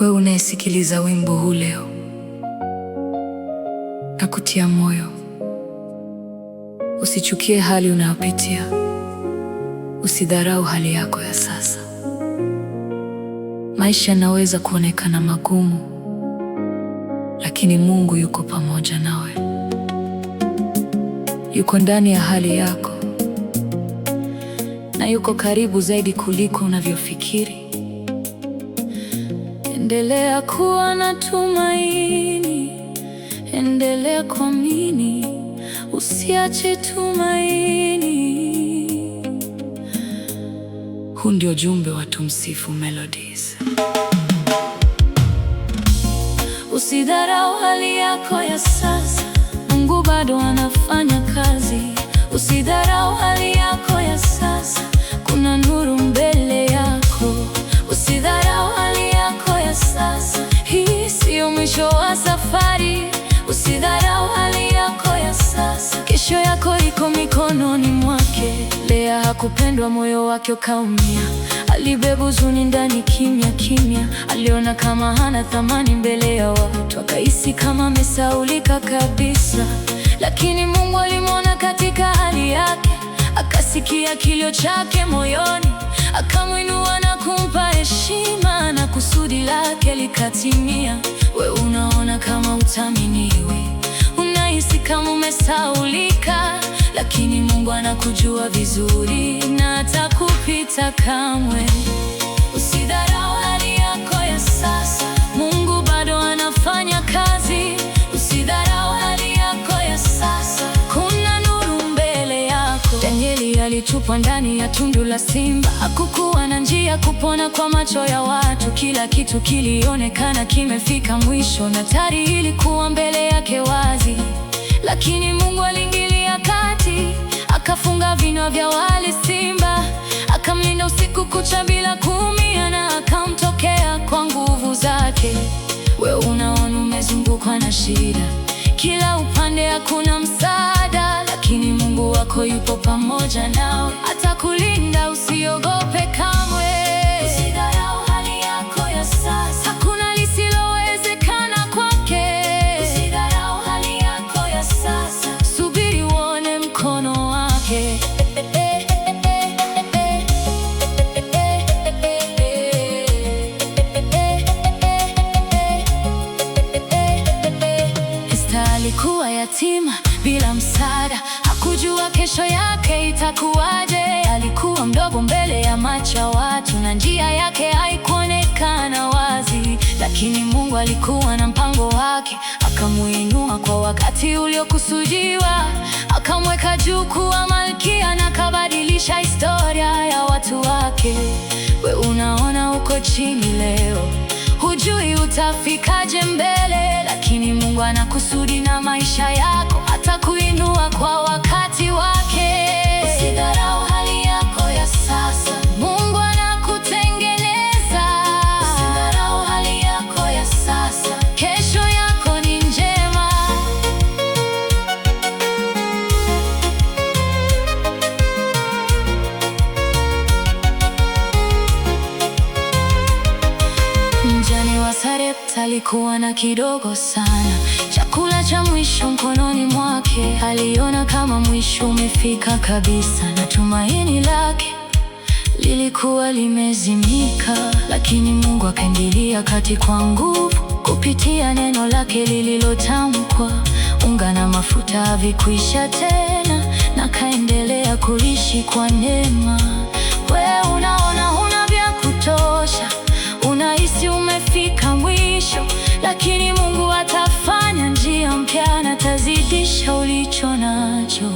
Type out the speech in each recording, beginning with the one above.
Wewe unayesikiliza wimbo huu leo, na kutia moyo, usichukie hali unayopitia, usidharau hali yako ya sasa. Maisha yanaweza kuonekana magumu, lakini Mungu yuko pamoja nawe. Yuko ndani ya hali yako, na yuko karibu zaidi kuliko unavyofikiri. Endelea kuwa na tumaini, endelea kuamini, usiache tumaini. Huu ndio ujumbe wa Tumsifu Melodies. Usidharau hali yako ya sasa, Mungu bado anafanya kazi. Usidharau hali yako ya sasa, kuna nuru mbele yako. Usidharau hali yako ya sasa, hii sio mwisho wa safari. Usidharau hali yako ya sasa, kesho yako iko mikononi mwake. Lea hakupendwa, moyo wake ukaumia, alibeba huzuni ndani kimya kimya. Aliona kama hana thamani mbele ya watu, akahisi kama amesahaulika kabisa. Lakini Mungu alimwona katika hali yake, akasikia kilio chake moyoni, akamwinua na kumpa heshima, na kusudi lake likatimia. We unaona kama uthaminiwi, unahisi kama umesahaulika, lakini Mungu anakujua vizuri na hatakupita kamwe. Usidharau hali yako ya sasa, Mungu bado anafanya kazi. Usidharau hali yako ya sasa, kuna nuru mbele yako. Danieli alitupwa ndani ya tundu la simba, hakukuwa na njia kupona kwa macho ya watu. Kila kitu kilionekana kimefika mwisho, na hatari ilikuwa mbele yake wazi. Lakini Mungu aliingilia kati, akafunga vinywa vya wale simba, akamlinda usiku kucha bila kuumia, na akamtokea kwa nguvu zake. We unaona umezungukwa na shida, kila upande hakuna msaada, lakini Mungu wako yupo pamoja nawe, atakulinda, usiogope kamwe. Usidharau hali yako ya sasa, hakuna lisilowezekana kwake. Usidharau hali yako ya sasa, subiri uone mkono wake. Alikuwa yatima bila msaada, hakujua kesho yake itakuwaje. Alikuwa mdogo mbele ya macho ya watu, na njia yake haikuonekana wazi. Lakini Mungu alikuwa na mpango wake, akamuinua kwa wakati uliokusudiwa, akamweka juu kuwa malkia, na kabadilisha historia ya watu wake. We unaona uko chini leo, hujui utafikaje mbele, lakini Mungu ana kusudi na maisha yako, atakuinua kwa wakati wake. Usidharau hali yako ya sasa, Mungu anakutengeneza. Usidharau hali yako ya sasa, kesho yako ni njema. Mjane wa Sarepta alikuwa na kidogo sana, chakula cha mwisho mkononi mwake. Aliona kama mwisho umefika kabisa, na tumaini lake lilikuwa limezimika. Lakini Mungu akaingilia kati kwa nguvu, kupitia neno lake lililotamkwa. Unga na mafuta havikuisha tena, na kaendelea kuishi kwa neema. We unaona huna vya kutosha, unahisi umefika mwisho, lakini Mungu atafanya njia mpya, na atazidisha ulicho nacho.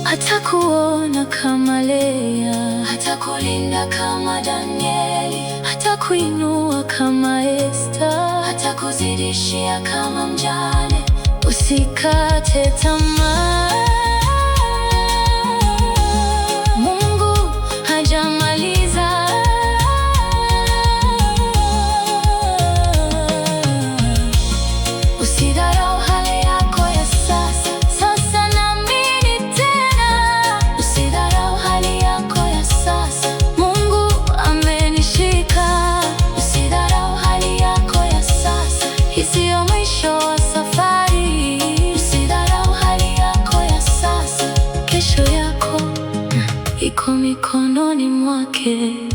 Atakuona kama Lea, atakulinda kama Danieli, atakuinua kama Esta, atakuzidishia kama mjane. Usikate tamaa, Mungu hajamaliza. Usidharau hali yako ya sasa, sasa naamini tena. Usidharau hali yako ya sasa, mwake.